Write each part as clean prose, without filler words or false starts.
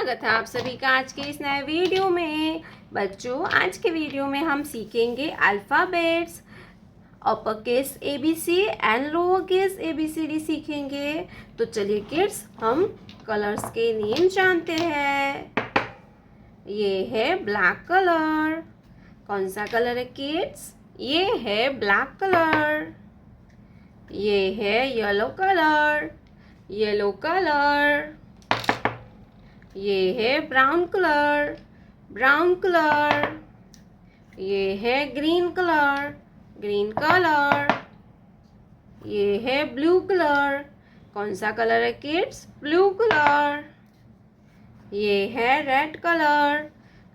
स्वागत है आप सभी का आज के इस नए वीडियो में। बच्चों, आज के वीडियो में हम सीखेंगे alphabets, upper case ABC and lower case ABCD सीखेंगे। तो चलिए किड्स, हम कलर्स के नेम जानते हैं। ये है ब्लैक कलर। कौन सा कलर है किड्स? ये है ब्लैक कलर। ये है येलो कलर, येलो कलर। ये है ब्राउन कलर, ब्राउन कलर। ये है ग्रीन कलर, ग्रीन कलर। ये है ब्लू कलर। कौन सा कलर है किड्स? Blue colour. ये है रेड कलर,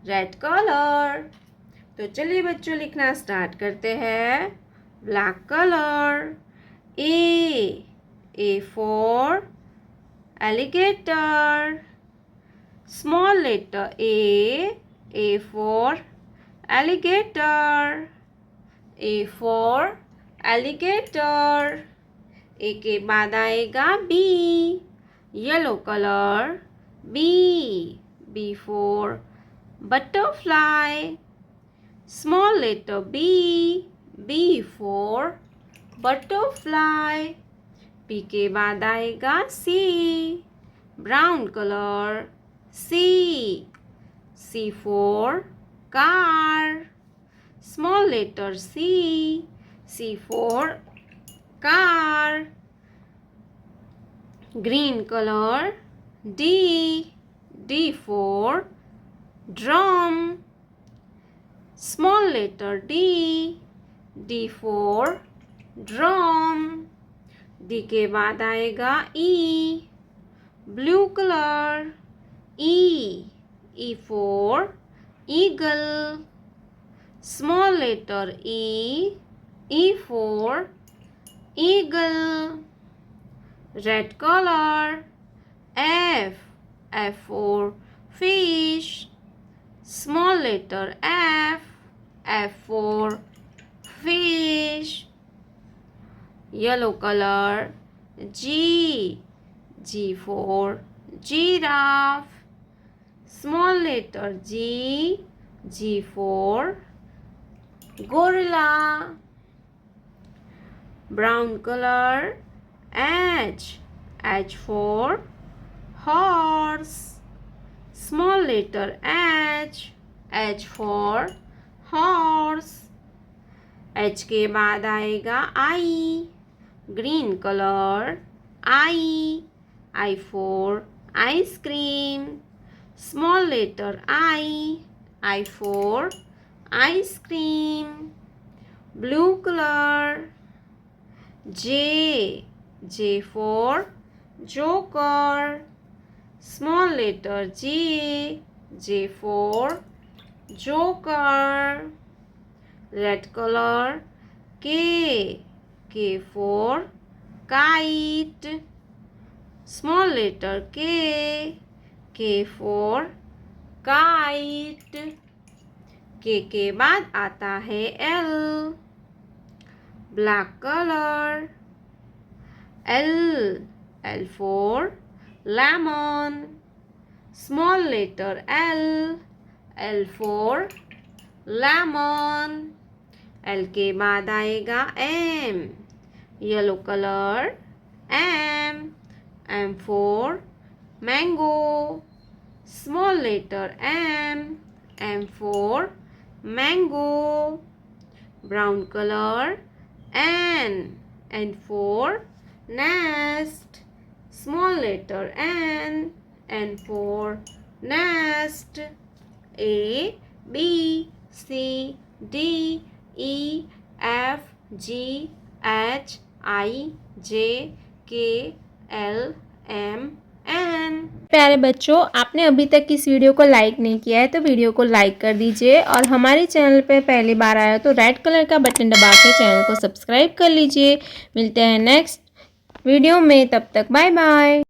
रेड कलर। तो चलिए बच्चों, लिखना स्टार्ट करते हैं। Black colour. A for alligator. Small letter A for alligator, A for alligator. A के बाद आएगा B, yellow color, B for butterfly. Small letter B for butterfly. P के बाद आएगा C, brown color, C for car. Small letter C for car. Green color D for drum. Small letter D for drum. D के बाद आएगा E, blue color, E for eagle. Small letter E for eagle. Red color F for fish. Small letter F for fish. Yellow color G for giraffe. Small letter G for gorilla. Brown color H for horse. Small letter H for horse. H के बाद आएगा I, green color, I for ice cream. Small letter I for ice cream. Blue color J for joker. Small letter J for joker. Red color K for kite. Small letter K for kite. K के बाद आता है L, black color, L for lemon. Small letter L for lemon. L के बाद आएगा M, yellow color, M for mango. Small letter M for mango. Brown color N for nest. Small letter N for nest. A B C D E F G H I J K L M N। प्यारे बच्चों, आपने अभी तक इस video को like नहीं किया है तो वीडियो को लाइक कर दीजिए, और हमारे चैनल पे पहली बार आया तो रेड कलर का बटन दबा के चैनल को सब्सक्राइब कर लीजिए। मिलते हैं नेक्स्ट वीडियो में, तब तक बाय बाय।